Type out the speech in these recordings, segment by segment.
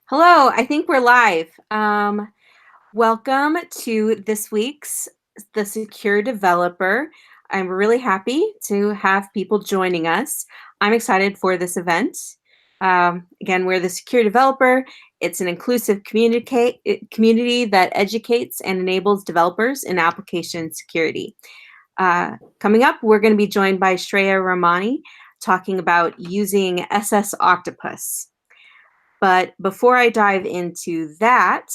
Hello, I think we're live. Welcome to this week's The Secure Developer. I'm really happy to have people joining us. I'm excited for this event. Again, we're The Secure Developer. It's an inclusive community that educates and enables developers in application security. Coming up, we're going to be joined by Shraya Ramani talking about using SS Octopus. But before I dive into that,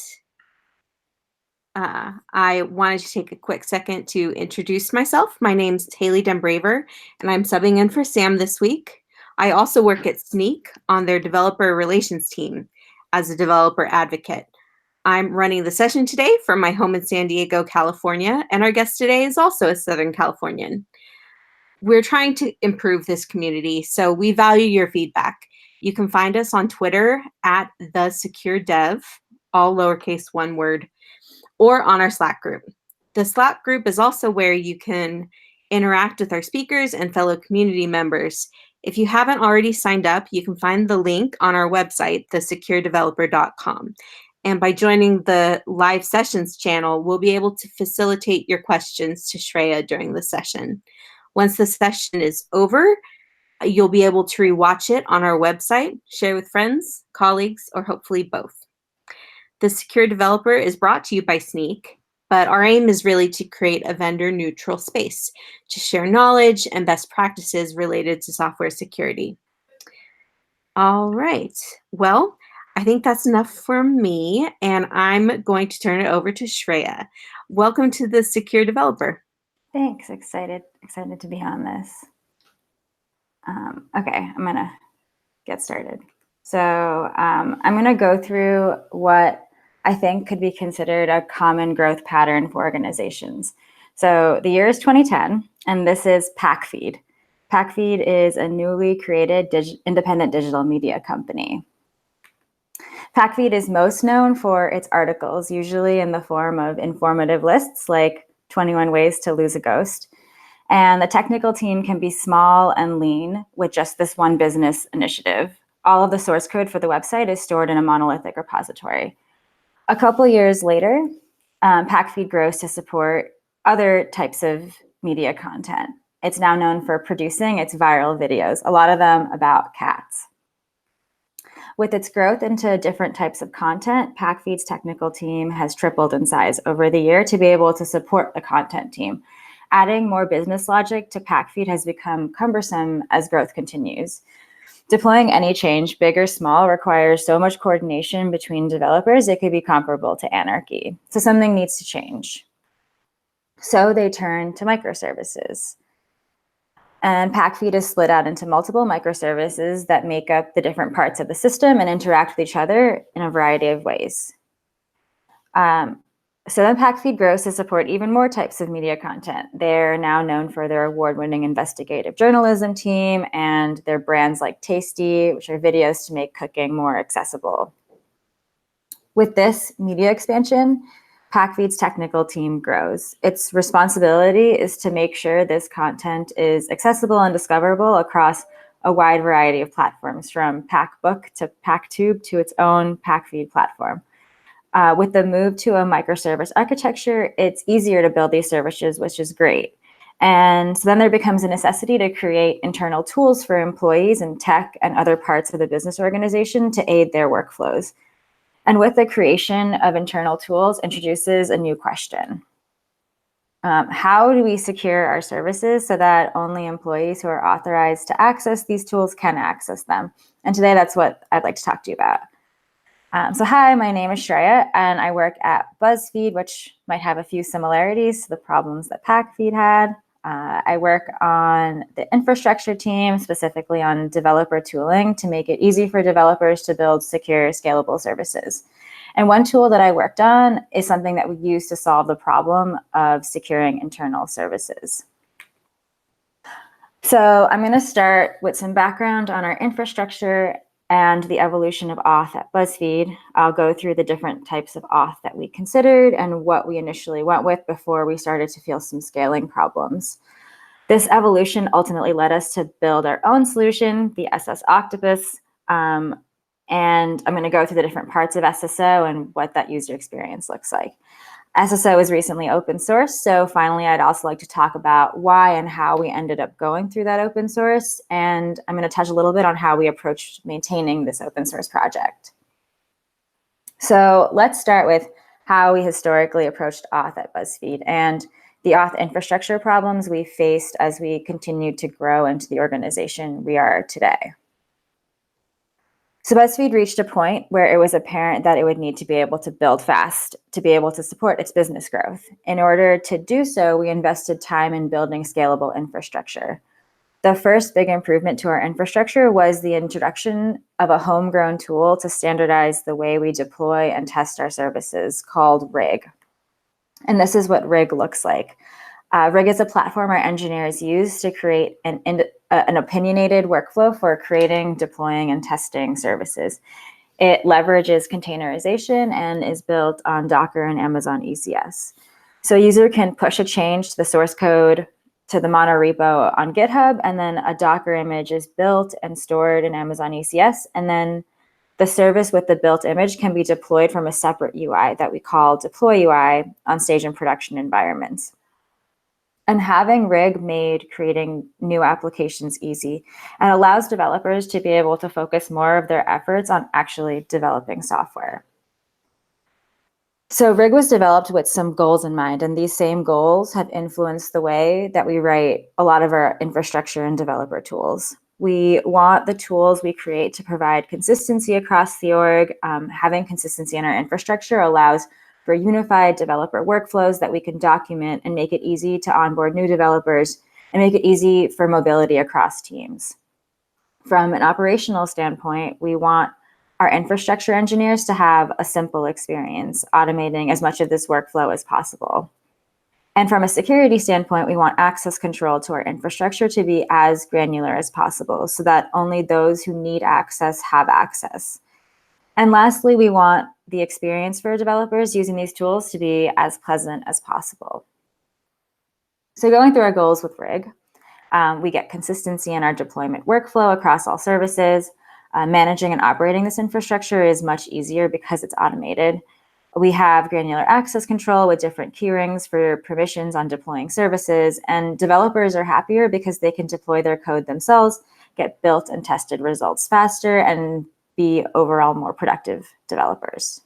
I wanted to take a quick second to introduce myself. My name's Haley Dembraver, and I'm subbing in for Sam this week. I also work at Sneak on their developer relations team as a developer advocate. I'm running the session today from my home in San Diego, California, and our guest today is also a Southern Californian. We're trying to improve this community, so we value your feedback. You can find us on Twitter at @TheSecureDev, all lowercase one word, or on our Slack group. The Slack group is also where you can interact with our speakers and fellow community members. If you haven't already signed up, you can find the link on our website, thesecuredeveloper.com. And by joining the live sessions channel, we'll be able to facilitate your questions to Shraya during the session. Once the session is over, you'll be able to rewatch it on our website, share with friends, colleagues, or hopefully both. The Secure Developer is brought to you by Sneak, but our aim is really to create a vendor-neutral space to share knowledge and best practices related to software security. All right. Well, I think that's enough for me, and I'm going to turn it over to Shraya. Welcome to the Secure Developer. Thanks. Excited to be on this. Okay, I'm gonna get started. So I'm gonna go through what I think could be considered a common growth pattern for organizations. So the year is 2010, and this is PackFeed. PackFeed is a newly created independent digital media company. PackFeed is most known for its articles, usually in the form of informative lists like 21 Ways to Lose a Ghost. And the technical team can be small and lean with just this one business initiative. All of the source code for the website is stored in a monolithic repository. A couple years later, PackFeed grows to support other types of media content. It's now known for producing its viral videos, a lot of them about cats. With its growth into different types of content, PackFeed's technical team has tripled in size over the year to be able to support the content team. Adding more business logic to PackFeed has become cumbersome as growth continues. Deploying any change, big or small, requires so much coordination between developers, it could be comparable to anarchy. So something needs to change. So they turn to microservices. And PackFeed is split out into multiple microservices that make up the different parts of the system and interact with each other in a variety of ways. So then PackFeed grows to support even more types of media content. They're now known for their award-winning investigative journalism team and their brands like Tasty, which are videos to make cooking more accessible. With this media expansion, PackFeed's technical team grows. Its responsibility is to make sure this content is accessible and discoverable across a wide variety of platforms, from PackBook to PackTube to its own PackFeed platform. With the move to a microservice architecture, it's easier to build these services, which is great. And so then there becomes a necessity to create internal tools for employees and tech and other parts of the business organization to aid their workflows. And with the creation of internal tools introduces a new question. How do we secure our services so that only employees who are authorized to access these tools can access them? And today that's what I'd like to talk to you about. So hi, my name is Shraya, and I work at BuzzFeed, which might have a few similarities to the problems that PackFeed had. I work on the infrastructure team, specifically on developer tooling to make it easy for developers to build secure, scalable services. And one tool that I worked on is something that we use to solve the problem of securing internal services. So I'm going to start with some background on our infrastructure and the evolution of auth at BuzzFeed. I'll go through the different types of auth that we considered and what we initially went with before we started to feel some scaling problems. This evolution ultimately led us to build our own solution, the SS Octopus, And I'm going to go through the different parts of SSO and what that user experience looks like. SSO is recently open source, so finally I'd also like to talk about why and how we ended up going through that open source, and I'm going to touch a little bit on how we approached maintaining this open source project. So let's start with how we historically approached auth at BuzzFeed and the auth infrastructure problems we faced as we continued to grow into the organization we are today. So BuzzFeed reached a point where it was apparent that it would need to be able to build fast to be able to support its business growth. In order to do so, we invested time in building scalable infrastructure. The first big improvement to our infrastructure was the introduction of a homegrown tool to standardize the way we deploy and test our services called RIG. And this is what RIG looks like. RIG is a platform our engineers use to create an opinionated workflow for creating, deploying, and testing services. It leverages containerization and is built on Docker and Amazon ECS. So a user can push a change to the source code to the monorepo on GitHub, and then a Docker image is built and stored in Amazon ECS, and then the service with the built image can be deployed from a separate UI that we call deploy UI on stage and production environments. And having RIG made creating new applications easy and allows developers to be able to focus more of their efforts on actually developing software. So RIG was developed with some goals in mind, and these same goals have influenced the way that we write a lot of our infrastructure and developer tools. We want the tools we create to provide consistency across the org. Having consistency in our infrastructure allows for unified developer workflows that we can document and make it easy to onboard new developers and make it easy for mobility across teams. From an operational standpoint, we want our infrastructure engineers to have a simple experience, automating as much of this workflow as possible. And from a security standpoint, we want access control to our infrastructure to be as granular as possible so that only those who need access have access. And lastly, we want the experience for developers using these tools to be as pleasant as possible. So going through our goals with RIG, we get consistency in our deployment workflow across all services. Managing and operating this infrastructure is much easier because it's automated. We have granular access control with different key rings for permissions on deploying services, and developers are happier because they can deploy their code themselves, get built and tested results faster, and be overall more productive developers.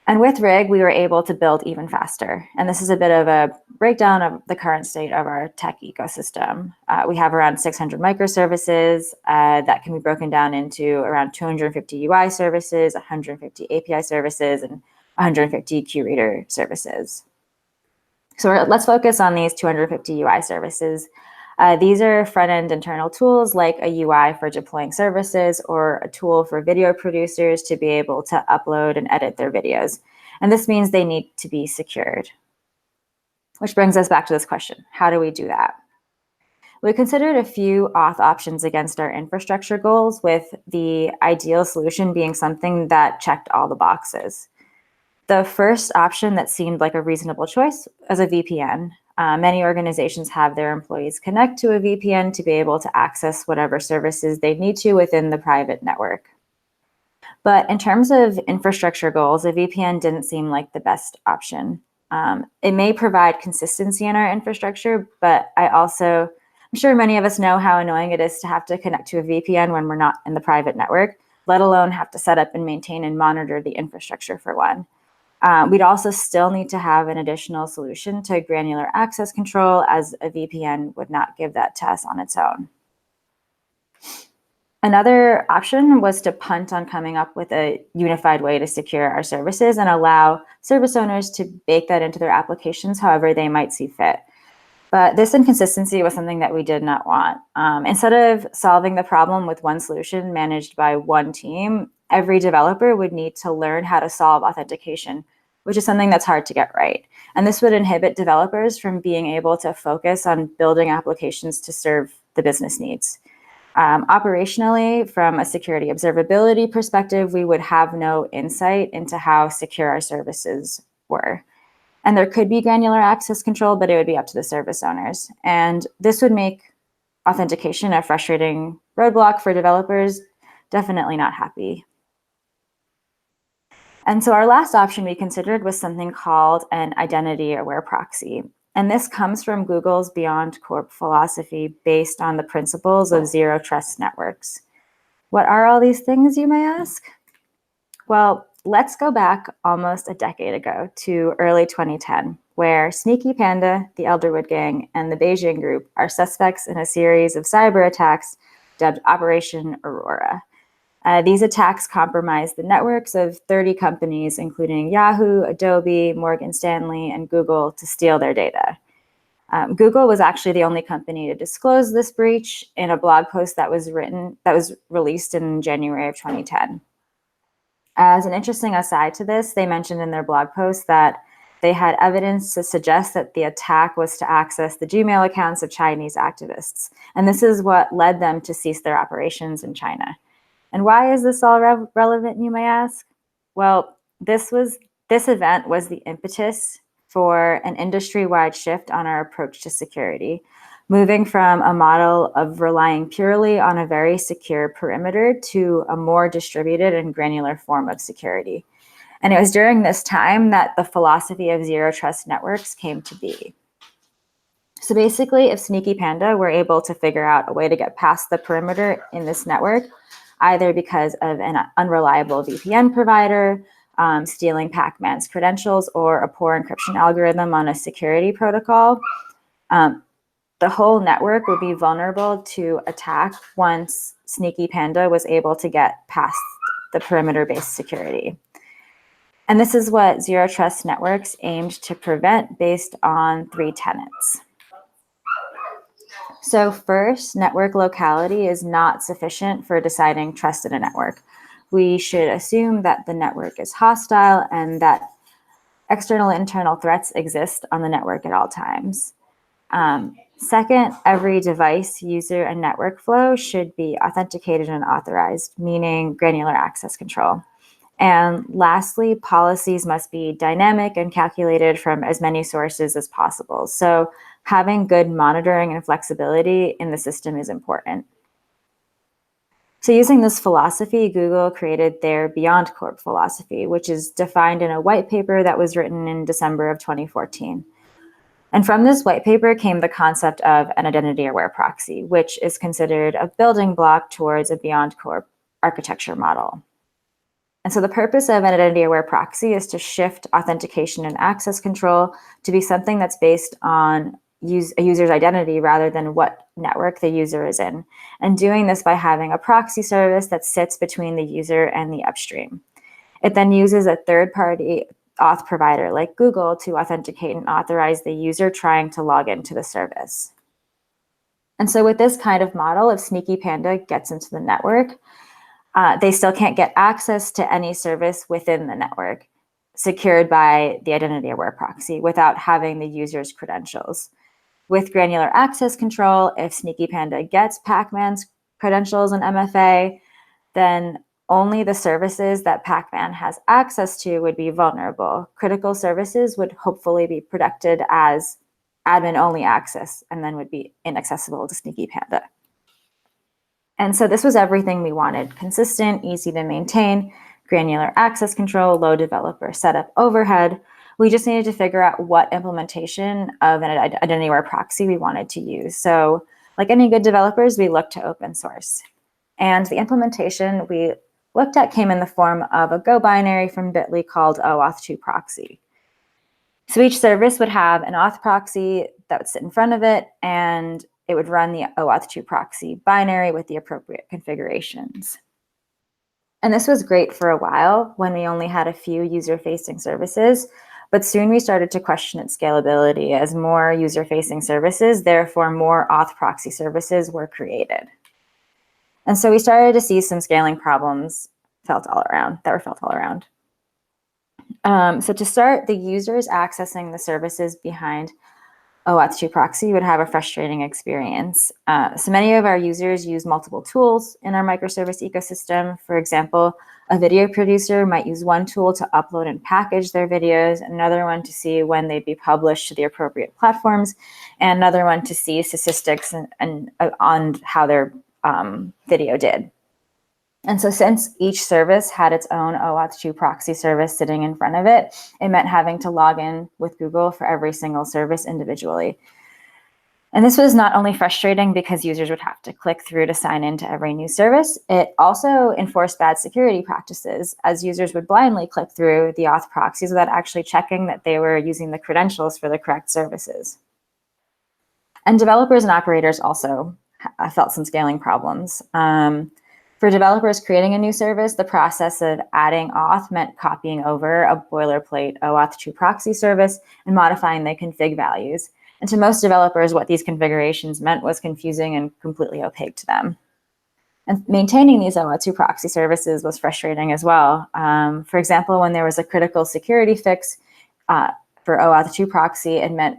And with RIG, we were able to build even faster. And this is a bit of a breakdown of the current state of our tech ecosystem. We have around 600 microservices that can be broken down into around 250 UI services, 150 API services, and 150 QReader services. So let's focus on these 250 UI services. These are front-end internal tools like a UI for deploying services or a tool for video producers to be able to upload and edit their videos. And this means they need to be secured. Which brings us back to this question: how do we do that? We considered a few auth options against our infrastructure goals, with the ideal solution being something that checked all the boxes. The first option that seemed like a reasonable choice was a VPN. Many organizations have their employees connect to a VPN to be able to access whatever services they need to within the private network. But in terms of infrastructure goals, a VPN didn't seem like the best option. It may provide consistency in our infrastructure, but I'm sure many of us know how annoying it is to have to connect to a VPN when we're not in the private network, let alone have to set up and maintain and monitor the infrastructure for one. We'd also still need to have an additional solution to granular access control, as a VPN would not give that to us on its own. Another option was to punt on coming up with a unified way to secure our services and allow service owners to bake that into their applications however they might see fit. But this inconsistency was something that we did not want. Instead of solving the problem with one solution managed by one team, every developer would need to learn how to solve authentication, which is something that's hard to get right. And this would inhibit developers from being able to focus on building applications to serve the business needs. Operationally, from a security observability perspective, we would have no insight into how secure our services were. And there could be granular access control, but it would be up to the service owners. And this would make authentication a frustrating roadblock for developers definitely not happy. And so our last option we considered was something called an identity-aware proxy. And this comes from Google's Beyond Corp philosophy based on the principles of zero trust networks. What are all these things, you may ask? Well, let's go back almost a decade ago to early 2010, where Sneaky Panda, the Elderwood Gang, and the Beijing Group are suspects in a series of cyber attacks dubbed Operation Aurora. These attacks compromised the networks of 30 companies, including Yahoo, Adobe, Morgan Stanley, and Google, to steal their data. Google was actually the only company to disclose this breach in a blog post that was released in January of 2010. As an interesting aside to this, they mentioned in their blog post that they had evidence to suggest that the attack was to access the Gmail accounts of Chinese activists. And this is what led them to cease their operations in China. And why is this all relevant, you may ask? Well, this event was the impetus for an industry-wide shift on our approach to security, moving from a model of relying purely on a very secure perimeter to a more distributed and granular form of security. And it was during this time that the philosophy of zero trust networks came to be. So basically, if Sneaky Panda were able to figure out a way to get past the perimeter in this network, either because of an unreliable VPN provider, stealing Pac-Man's credentials, or a poor encryption algorithm on a security protocol, the whole network would be vulnerable to attack once Sneaky Panda was able to get past the perimeter-based security. And this is what zero trust networks aimed to prevent based on 3 tenets. So first, network locality is not sufficient for deciding trust in a network. We should assume that the network is hostile and that external and internal threats exist on the network at all times. Second, every device, user, and network flow should be authenticated and authorized, meaning granular access control. And lastly, policies must be dynamic and calculated from as many sources as possible. So having good monitoring and flexibility in the system is important. So using this philosophy, Google created their Beyond Corp philosophy, which is defined in a white paper that was written in December of 2014. And from this white paper came the concept of an identity-aware proxy, which is considered a building block towards a Beyond Corp architecture model. And so the purpose of an identity-aware proxy is to shift authentication and access control to be something that's based on a user's identity rather than what network the user is in. And doing this by having a proxy service that sits between the user and the upstream. It then uses a third-party auth provider like Google to authenticate and authorize the user trying to log into the service. And so with this kind of model, if Sneaky Panda gets into the network, they still can't get access to any service within the network secured by the identity-aware proxy without having the user's credentials. With granular access control, if Sneaky Panda gets Pac-Man's credentials and MFA, then only the services that Pac-Man has access to would be vulnerable. Critical services would hopefully be protected as admin-only access and then would be inaccessible to Sneaky Panda. And so this was everything we wanted: consistent, easy to maintain, granular access control, low developer setup overhead. We just needed to figure out what implementation of an identity-aware proxy we wanted to use. So like any good developers, we looked to open source. And the implementation we looked at came in the form of a Go binary from Bitly called auth2 proxy. So each service would have an auth proxy that would sit in front of it, and it would run the auth2 proxy binary with the appropriate configurations. And this was great for a while when we only had a few user-facing services, but soon we started to question its scalability as more user-facing services, therefore more auth proxy services were created. And so we started to see some scaling problems that were felt all around. So to start, the users accessing the services behind auth2 proxy would have a frustrating experience. So many of our users use multiple tools in our microservice ecosystem. For example, a video producer might use one tool to upload and package their videos, another one to see when they'd be published to the appropriate platforms, and another one to see statistics and on how their video did. And so since each service had its own OAuth 2 proxy service sitting in front of it, it meant having to log in with Google for every single service individually. And this was not only frustrating because users would have to click through to sign into every new service, it also enforced bad security practices, as users would blindly click through the auth proxies without actually checking that they were using the credentials for the correct services. And developers and operators also felt some scaling problems. For developers creating a new service, the process of adding auth meant copying over a boilerplate OAuth 2 proxy service and modifying the config values. And to most developers, what these configurations meant was confusing and completely opaque to them. And maintaining these OAuth 2 proxy services was frustrating as well. For example, when there was a critical security fix for OAuth 2 proxy, it meant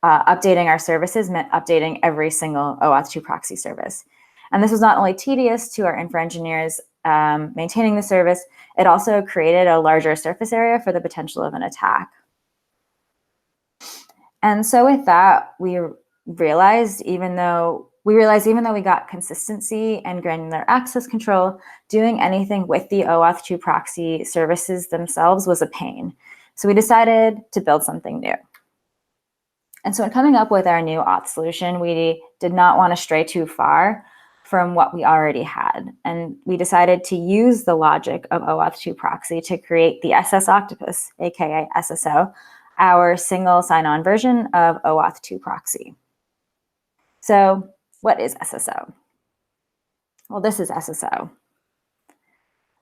updating our services meant updating every single OAuth 2 proxy service. And this was not only tedious to our infra engineers maintaining the service, it also created a larger surface area for the potential of an attack. And so with that, we realized even though we got consistency and granular access control, doing anything with the OAuth 2 proxy services themselves was a pain. So we decided to build something new. And so in coming up with our new auth solution, we did not want to stray too far from what we already had. And we decided to use the logic of OAuth 2 proxy to create the SS Octopus, aka SSO, our single sign-on version of OAuth 2 proxy. So what is SSO? Well, this is SSO.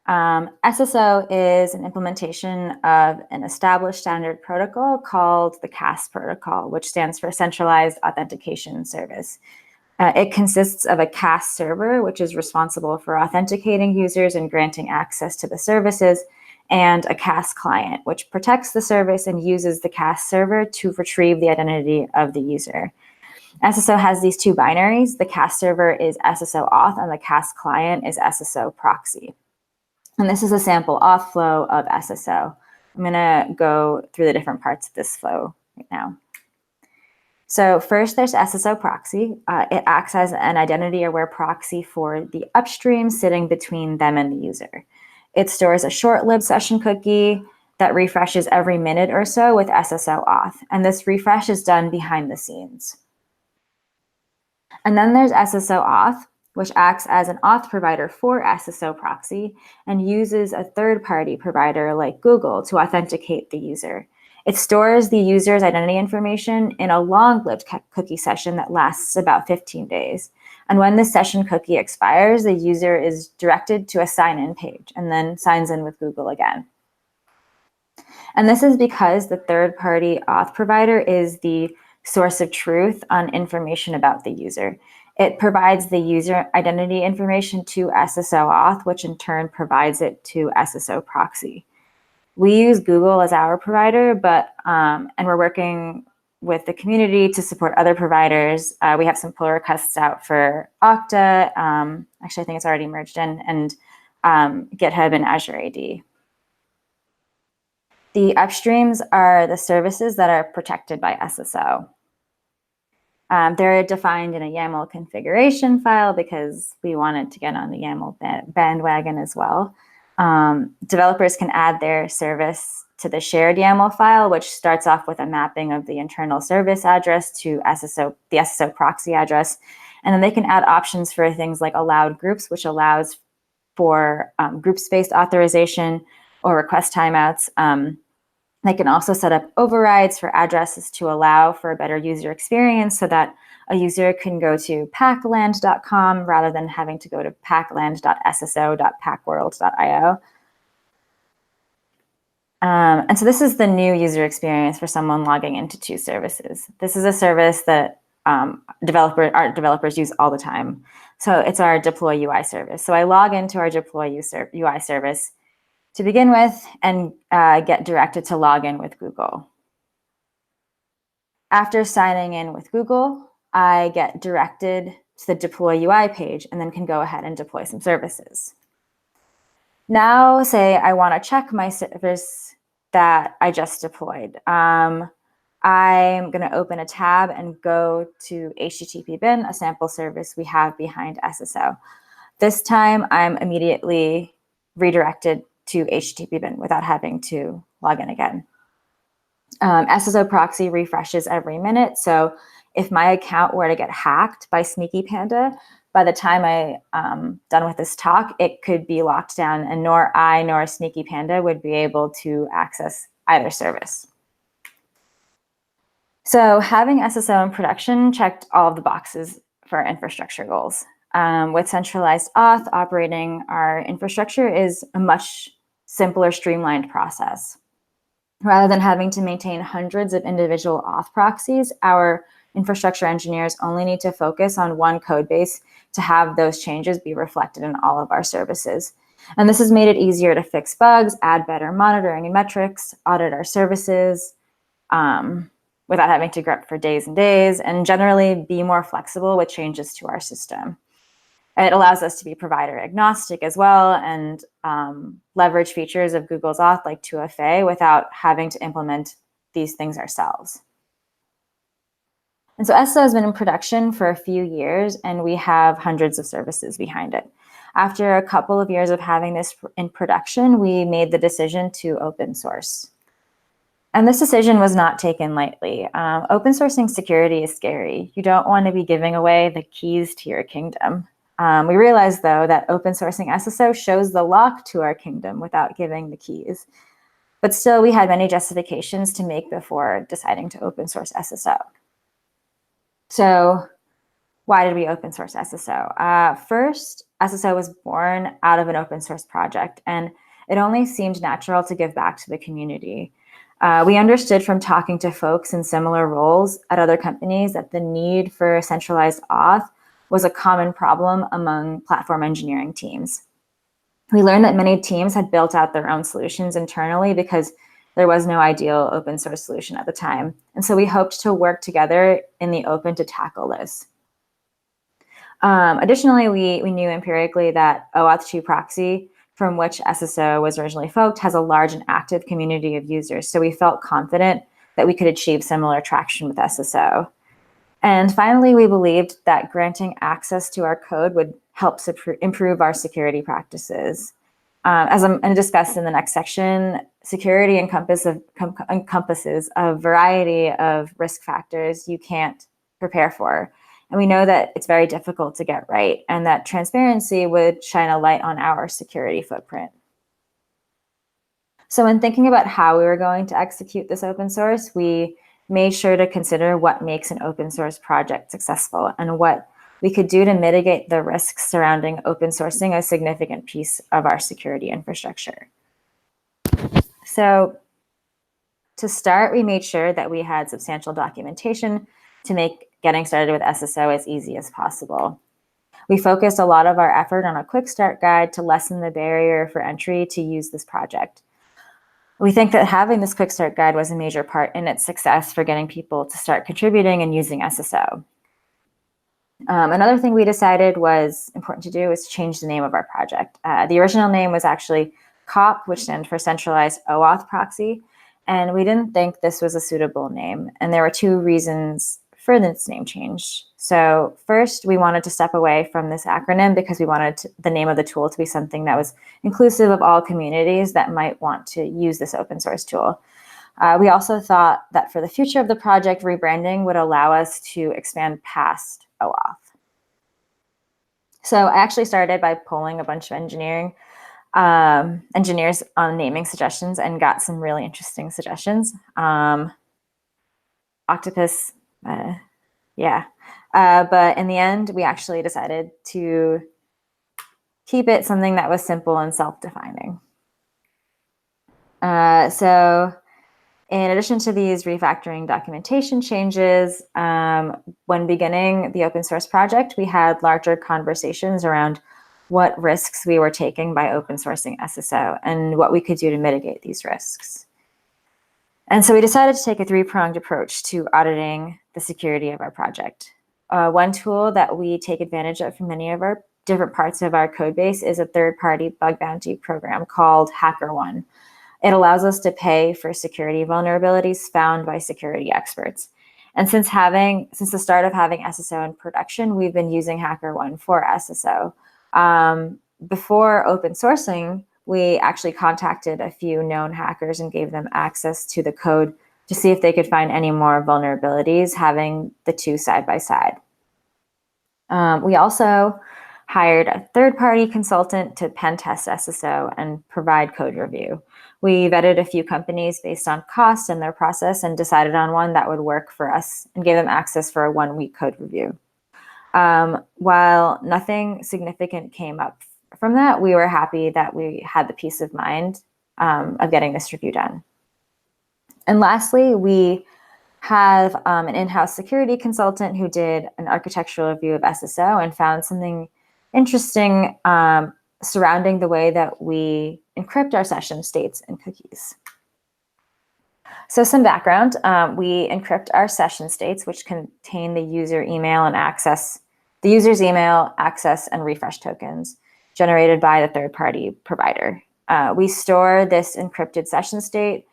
SSO is an implementation of an established standard protocol called the CAS protocol, which stands for Centralized Authentication Service. It consists of a CAS server, which is responsible for authenticating users and granting access to the services, and a CAS client, which protects the service and uses the CAS server to retrieve the identity of the user. SSO has these two binaries. The CAS server is SSO auth, and the CAS client is SSO proxy. And this is a sample auth flow of SSO. I'm going to go through the different parts of this flow right now. So first, there's SSO proxy. It acts as an identity-aware proxy for the upstream sitting between them and the user. It stores a short-lived session cookie that refreshes every minute or so with SSO auth. And this refresh is done behind the scenes. And then there's SSO auth, which acts as an auth provider for SSO proxy and uses a third-party provider like Google to authenticate the user. It stores the user's identity information in a long-lived cookie session that lasts about 15 days. And when the session cookie expires, the user is directed to a sign-in page and then signs in with Google again. And this is because the third-party auth provider is the source of truth on information about the user. It provides the user identity information to SSO auth, which in turn provides it to SSO proxy. We use Google as our provider, and we're working with the community to support other providers. We have some pull requests out for Okta. Actually, I think it's already merged in, and GitHub and Azure AD. The upstreams are the services that are protected by SSO. They're defined in a YAML configuration file because we wanted to get on the YAML bandwagon as well. Developers can add their service to the shared YAML file, which starts off with a mapping of the internal service address to the SSO proxy address. And then they can add options for things like allowed groups, which allows for group-based authorization or request timeouts. They can also set up overrides for addresses to allow for a better user experience so that a user can go to packland.com rather than having to go to packland.sso.packworld.io. And so this is the new user experience for someone logging into two services. This is a service that our developers use all the time. So it's our deploy UI service. So I log into our deploy UI service to begin with and get directed to log in with Google. After signing in with Google, I get directed to the deploy UI page and then can go ahead and deploy some services. Now, say I want to check my service that I just deployed. I'm going to open a tab and go to HTTP bin, a sample service we have behind SSO. This time I'm immediately redirected to HTTP bin without having to log in again. SSO proxy refreshes every minute. So if my account were to get hacked by Sneaky Panda, by the time I'm done with this talk, it could be locked down, and nor I nor Sneaky Panda would be able to access either service. So having SSO in production checked all of the boxes for our infrastructure goals. With centralized auth operating our infrastructure is a much simpler, streamlined process. Rather than having to maintain hundreds of individual auth proxies, our infrastructure engineers only need to focus on one code base to have those changes be reflected in all of our services. And this has made it easier to fix bugs, add better monitoring and metrics, audit our services, without having to grep for days and days, and generally be more flexible with changes to our system. It allows us to be provider agnostic as well, and leverage features of Google's auth like 2FA without having to implement these things ourselves. And so SSO has been in production for a few years, and we have hundreds of services behind it. After a couple of years of having this in production, we made the decision to open source. And this decision was not taken lightly. Open sourcing security is scary. You don't want to be giving away the keys to your kingdom. We realized, though, that open sourcing SSO shows the lock to our kingdom without giving the keys. But still, we had many justifications to make before deciding to open source SSO. So why did we open source SSO? First, SSO was born out of an open source project, and it only seemed natural to give back to the community. We understood from talking to folks in similar roles at other companies that the need for centralized auth was a common problem among platform engineering teams. We learned that many teams had built out their own solutions internally because there was no ideal open source solution at the time. And so we hoped to work together in the open to tackle this. Additionally, we knew empirically that OAuth 2 Proxy, from which SSO was originally forked, has a large and active community of users. So we felt confident that we could achieve similar traction with SSO. And finally, we believed that granting access to our code would help improve our security practices. As I'm going to discuss in the next section, security encompasses a variety of risk factors you can't prepare for. And we know that it's very difficult to get right, and that transparency would shine a light on our security footprint. So when thinking about how we were going to execute this open source, we made sure to consider what makes an open source project successful and what we could do to mitigate the risks surrounding open sourcing a significant piece of our security infrastructure. So to start, we made sure that we had substantial documentation to make getting started with SSO as easy as possible. We focused a lot of our effort on a Quickstart guide to lessen the barrier for entry to use this project. We think that having this Quickstart guide was a major part in its success for getting people to start contributing and using SSO. Another thing we decided was important to do was change the name of our project. The original name was actually COP, which stands for Centralized OAuth Proxy, and we didn't think this was a suitable name. And there were two reasons for this name change. So first, we wanted to step away from this acronym because we wanted the name of the tool to be something that was inclusive of all communities that might want to use this open source tool. We also thought that for the future of the project, rebranding would allow us to expand past OAuth. So I actually started by polling a bunch of engineers on naming suggestions and got some really interesting suggestions. Octopus, but in the end, we actually decided to keep it something that was simple and self-defining. So in addition to these refactoring documentation changes, when beginning the open source project, we had larger conversations around what risks we were taking by open sourcing SSO and what we could do to mitigate these risks. And so we decided to take a three-pronged approach to auditing the security of our project. One tool that we take advantage of from many of our different parts of our code base is a third-party bug bounty program called HackerOne. It allows us to pay for security vulnerabilities found by security experts. And since the start of having SSO in production, we've been using HackerOne for SSO. Before open sourcing, we actually contacted a few known hackers and gave them access to the code to see if they could find any more vulnerabilities, having the two side by side. We also hired a third-party consultant to pen test SSO and provide code review. We vetted a few companies based on cost and their process and decided on one that would work for us and gave them access for a 1-week code review. While nothing significant came up from that, we were happy that we had the peace of mind of getting this review done. And lastly, we have an in-house security consultant who did an architectural review of SSO and found something interesting surrounding the way that we encrypt our session states and cookies. So some background, we encrypt our session states, which contain the user email and access, the user's email, access, and refresh tokens generated by the third-party provider. We store this encrypted session state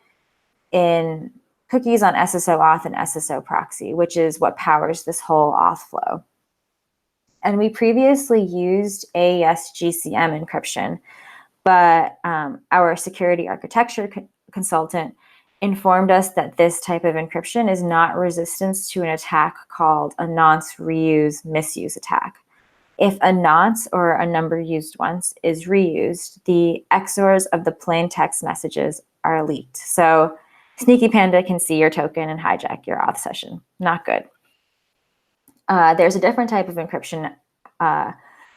in cookies on SSO auth and SSO proxy, which is what powers this whole auth flow. And we previously used AES GCM encryption, but our security architecture consultant informed us that this type of encryption is not resistant to an attack called a nonce reuse misuse attack. If a nonce or a number used once is reused, the XORs of the plain text messages are leaked. So Sneaky Panda can see your token and hijack your auth session. Not good. There's a different type of encryption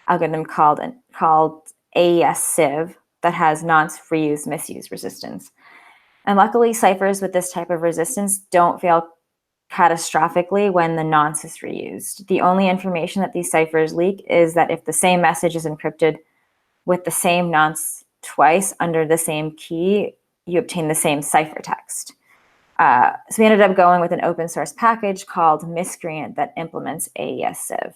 algorithm called AES Civ that has nonce reuse misuse resistance. And luckily, ciphers with this type of resistance don't fail catastrophically when the nonce is reused. The only information that these ciphers leak is that if the same message is encrypted with the same nonce twice under the same key, you obtain the same ciphertext. So we ended up going with an open source package called Miscreant that implements AES Civ.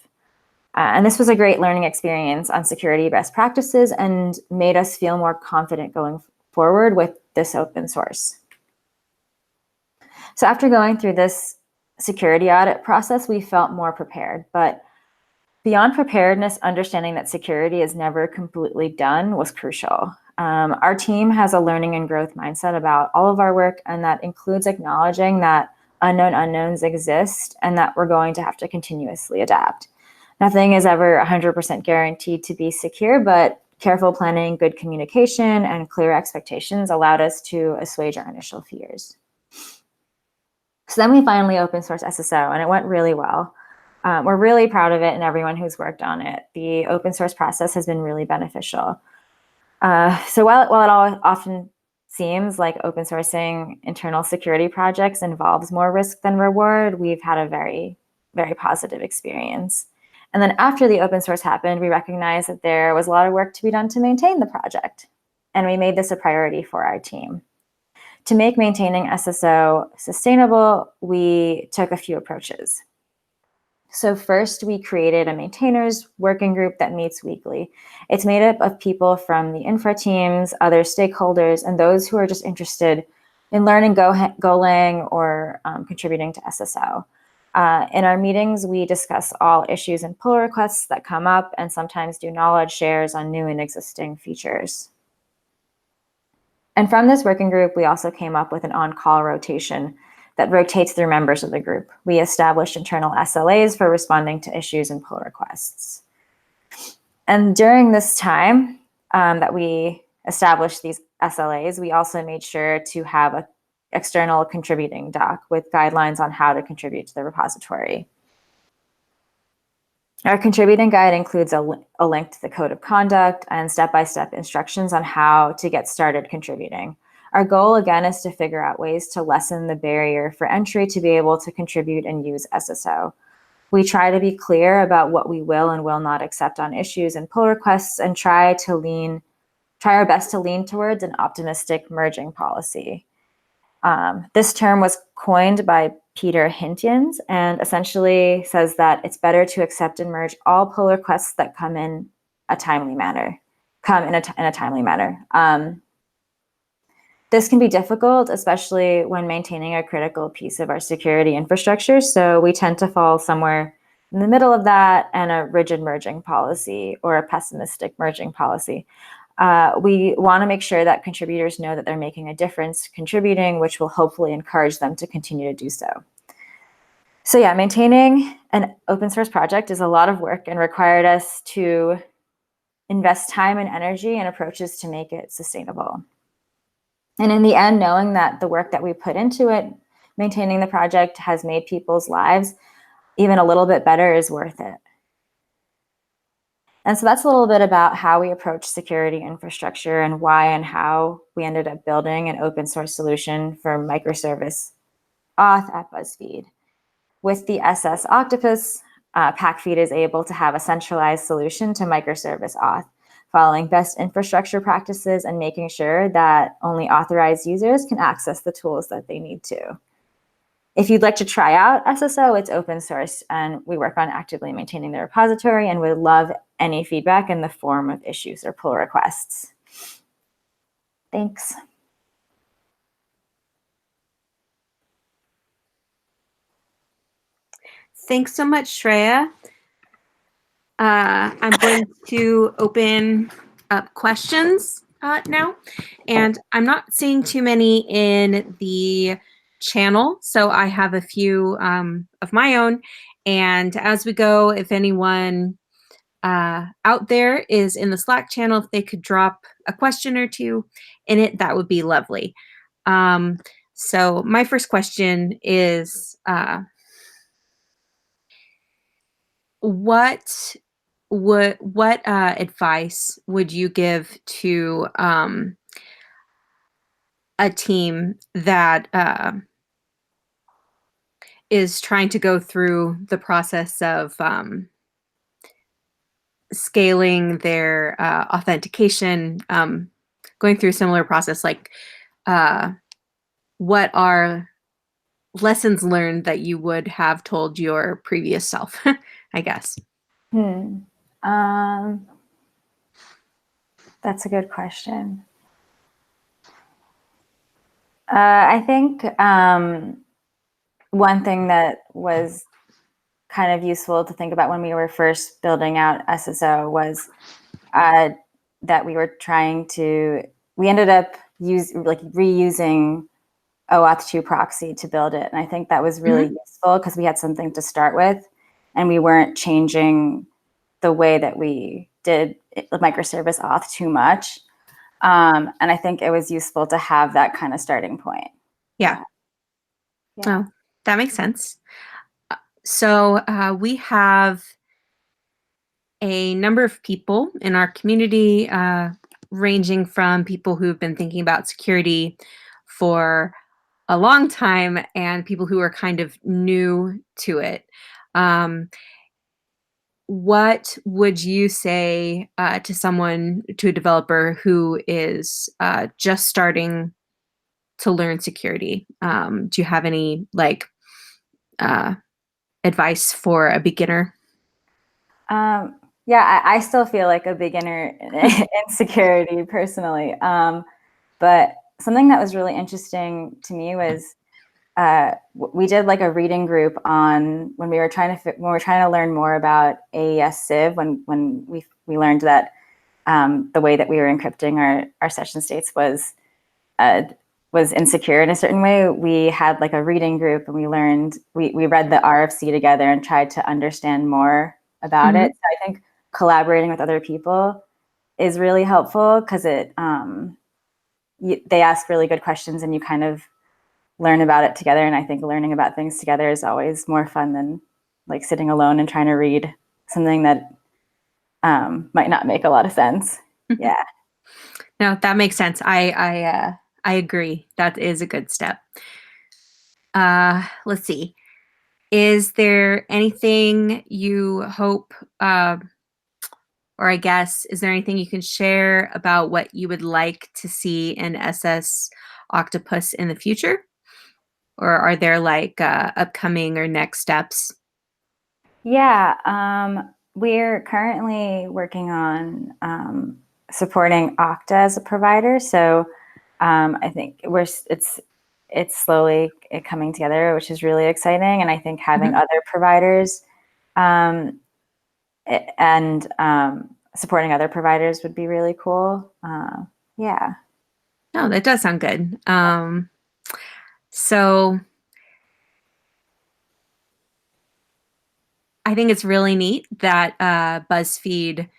And this was a great learning experience on security best practices and made us feel more confident going forward with this open source. So after going through this security audit process, we felt more prepared. But beyond preparedness, understanding that security is never completely done was crucial. Our team has a learning and growth mindset about all of our work, and that includes acknowledging that unknown unknowns exist and that we're going to have to continuously adapt. Nothing is ever 100% guaranteed to be secure, but careful planning, good communication, and clear expectations allowed us to assuage our initial fears. So then we finally open sourced SSO, and it went really well. We're really proud of it and everyone who's worked on it. The open source process has been really beneficial. So while it often seems like open sourcing internal security projects involves more risk than reward, we've had a very, very positive experience. And then after the open source happened, we recognized that there was a lot of work to be done to maintain the project. And we made this a priority for our team. To make maintaining SSO sustainable, we took a few approaches. So first, we created a maintainers working group that meets weekly. It's made up of people from the infra teams, other stakeholders, and those who are just interested in learning Golang or contributing to SSO. In our meetings, we discuss all issues and pull requests that come up and sometimes do knowledge shares on new and existing features. And from this working group, we also came up with an on-call rotation that rotates through members of the group. We established internal SLAs for responding to issues and pull requests. And during this time that we established these SLAs, we also made sure to have an external contributing doc with guidelines on how to contribute to the repository. Our contributing guide includes a link to the code of conduct and step-by-step instructions on how to get started contributing. Our goal, again, is to figure out ways to lessen the barrier for entry to be able to contribute and use SSO. We try to be clear about what we will and will not accept on issues and pull requests and try our best to lean towards an optimistic merging policy. This term was coined by Peter Hintians and essentially says that it's better to accept and merge all pull requests that come in a timely manner. This can be difficult, especially when maintaining a critical piece of our security infrastructure. So we tend to fall somewhere in the middle of that, and a rigid merging policy or a pessimistic merging policy. We want to make sure that contributors know that they're making a difference contributing, which will hopefully encourage them to continue to do so. So yeah, maintaining an open source project is a lot of work and required us to invest time and energy and approaches to make it sustainable. And in the end, knowing that the work that we put into it, maintaining the project, has made people's lives even a little bit better is worth it. And so that's a little bit about how we approach security infrastructure and why and how we ended up building an open source solution for microservice auth at BuzzFeed. With the SS Octopus, PackFeed is able to have a centralized solution to microservice auth, following best infrastructure practices and making sure that only authorized users can access the tools that they need to. If you'd like to try out SSO, it's open source, and we work on actively maintaining the repository and would love any feedback in the form of issues or pull requests. Thanks. Thanks so much, Shreya. I'm going to open up questions now, and I'm not seeing too many in the channel, so I have a few of my own. And as we go, if anyone out there is in the Slack channel, if they could drop a question or two in it, that would be lovely. So my first question is, what advice would you give to a team that is trying to go through the process of scaling their authentication, going through a similar process? Like, what are lessons learned that you would have told your previous self, I guess? That's a good question. I think one thing that was kind of useful to think about when we were first building out SSO was that we were we ended up reusing OAuth 2 Proxy to build it. And I think that was really useful because we had something to start with, and we weren't changing the way that we did the microservice auth too much. And I think it was useful to have that kind of starting point. Yeah. Oh, that makes sense. So we have a number of people in our community, ranging from people who've been thinking about security for a long time and people who are kind of new to it. What would you say to a developer who is just starting to learn security? Do you have any advice for a beginner? Yeah, I still feel like a beginner in security personally. But something that was really interesting to me was we did like a reading group on when we were trying to learn more about AES Civ, when we learned that the way that we were encrypting our session states was insecure in a certain way. We had like a reading group, and we read the RFC together and tried to understand more about it. So I think collaborating with other people is really helpful because they ask really good questions and you kind of learn about it together. And I think learning about things together is always more fun than like sitting alone and trying to read something that might not make a lot of sense. Yeah. No, that makes sense. I agree. That is a good step. Let's see. Is there anything you hope, or I guess, is there anything you can share about what you would like to see in SS Octopus in the future? Or are there like upcoming or next steps? Yeah, we're currently working on supporting Okta as a provider. So I think it's slowly coming together, which is really exciting. And I think having other providers And supporting other providers would be really cool. Yeah. No, that does sound good. So I think it's really neat that BuzzFeed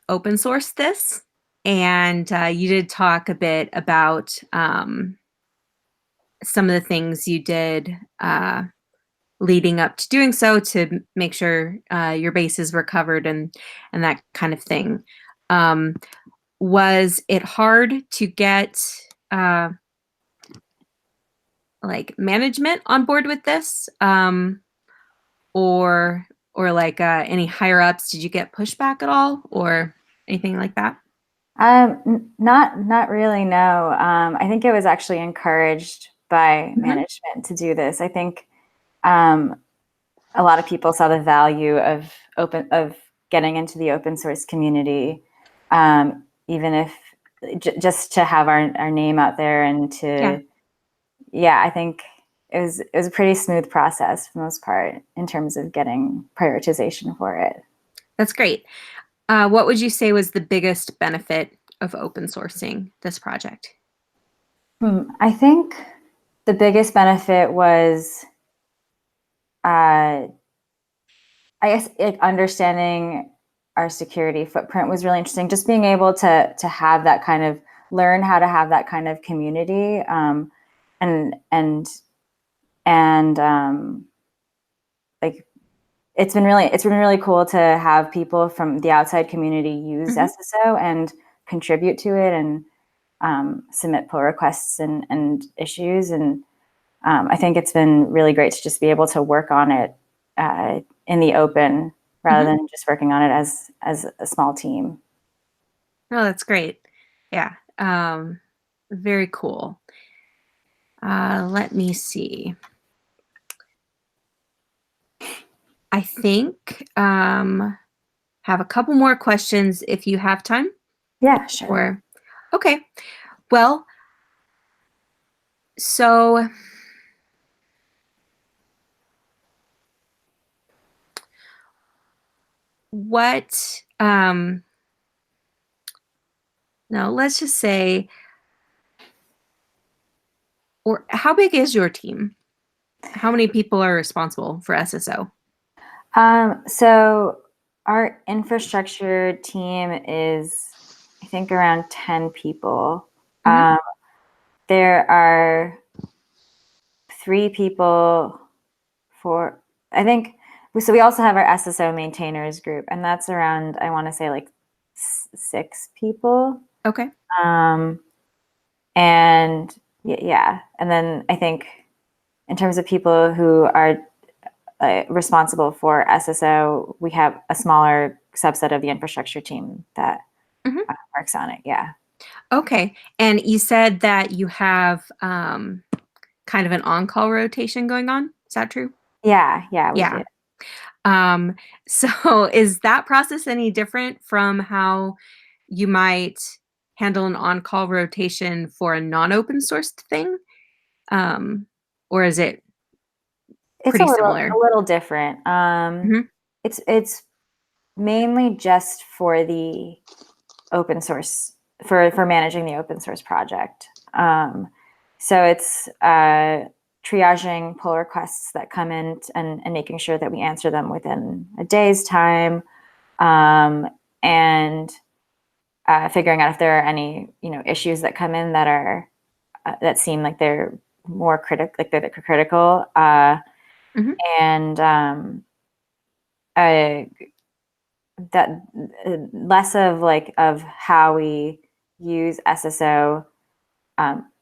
open sourced this. And you did talk a bit about some of the things you did leading up to doing so to make sure your bases were covered and that kind of thing. Was it hard to get like management on board with this, or like any higher ups? Did you get pushback at all, or anything like that? Not really, no. I think it was actually encouraged by Mm-hmm. management to do this. I think a lot of people saw the value of getting into the open source community, even if just to have our name out there and to, yeah, I think it was a pretty smooth process for the most part in terms of getting prioritization for it. That's great. What would you say was the biggest benefit of open sourcing this project? I think the biggest benefit was, I guess, understanding our security footprint was really interesting. Just being able to have that kind of learn how to have that kind of community, and like it's been really cool to have people from the outside community use Mm-hmm. SSO and contribute to it and submit pull requests and issues. And I think it's been really great to just be able to work on it in the open rather Mm-hmm. than just working on it as a small team. Oh, that's great. Yeah. Very cool. Let me see. I think have a couple more questions if you have time. Yeah, sure. Or okay. Well, so what no, let's just say, or how big is your team? How many people are responsible for SSO? So our infrastructure team is, I think, around 10 people. Mm-hmm. There are 3 people for, I think, so we also have our SSO maintainers group, and that's around, I want to say, like 6 people. Okay. Um, and yeah, and then I think in terms of people who are responsible for SSO, we have a smaller subset of the infrastructure team that Mm-hmm. works on it. Yeah. Okay. And you said that you have kind of an on-call rotation going on. Is that true? Yeah, we Yeah. do. So is that process any different from how you might handle an on-call rotation for a non-open source thing? Or is it It's pretty similar? a little different. Mhm. It's mainly just for the open source, for managing the open source project. So it's triaging pull requests that come in and making sure that we answer them within a day's time, and figuring out if there are any issues that come in that are that seem like they're more critical, Mhm. and uh, that less of of how we use SSO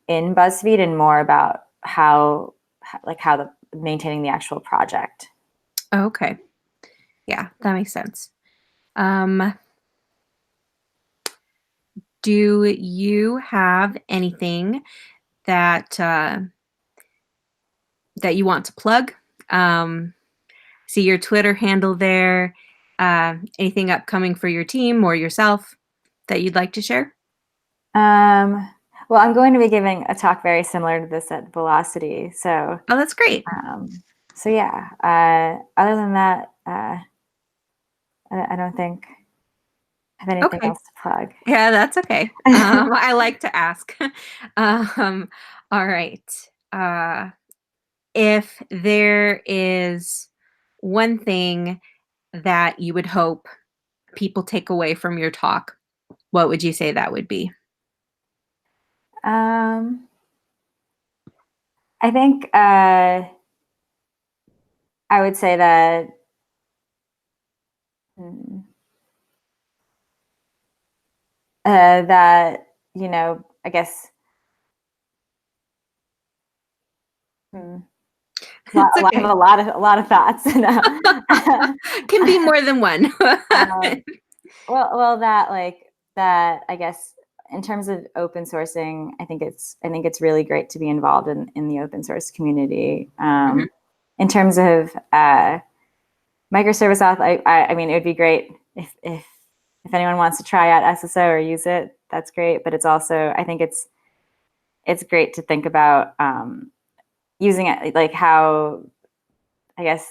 in BuzzFeed and more about how the maintaining the actual project. Okay. Yeah, that makes sense. Um, do you have anything that that you want to plug? See your Twitter handle there. Anything upcoming for your team or yourself that you'd like to share? Well, I'm going to be giving a talk very similar to this at Velocity. So, Oh, that's great. so yeah. Other than that, I don't think I have anything Okay. else to plug. Yeah, that's okay. I like to ask. Um, all right. If there is one thing that you would hope people take away from your talk, what would you say that would be? I think I would say that that I guess It's I have okay. a lot of thoughts. Can be more than one. Well, that I guess in terms of open sourcing, I think it's really great to be involved in the open source community. Mhm. In terms of microservice auth, I mean, it would be great if anyone wants to try out SSO or use it. That's great, but it's also I think it's great to think about using it, like how I guess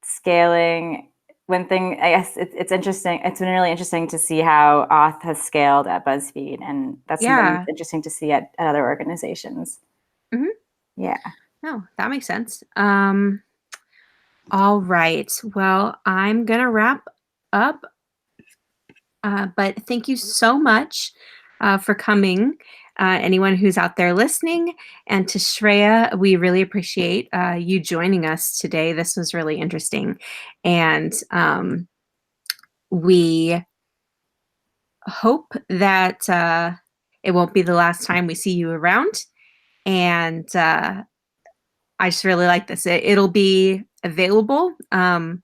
scaling I guess it's interesting. It's been really interesting to see how auth has scaled at BuzzFeed, and that's something Yeah. that's interesting to see at other organizations. Mhm. Yeah. No, that makes sense. All right. Well, I'm gonna wrap up. But thank you so much for coming. Anyone who's out there listening, and to Shreya, we really appreciate you joining us today. This was really interesting, and we hope that it won't be the last time we see you around. And I just really like this. It'll be available to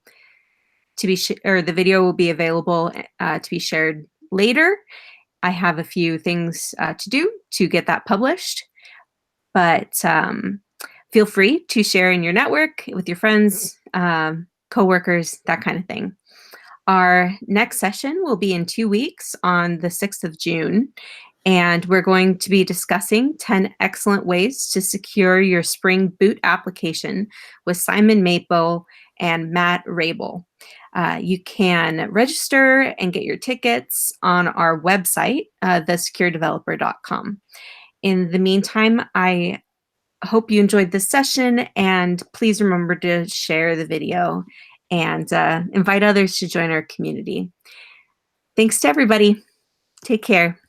be, or the video will be available to be shared later. I have a few things to do to get that published, but feel free to share in your network with your friends, coworkers, that kind of thing. Our next session will be in 2 weeks on the 6th of June, and we're going to be discussing 10 excellent ways to secure your Spring Boot application with Simon Maple and Matt Rabel. You can register and get your tickets on our website, thesecuredeveloper.com. In the meantime, I hope you enjoyed this session, and please remember to share the video and invite others to join our community. Thanks to everybody. Take care.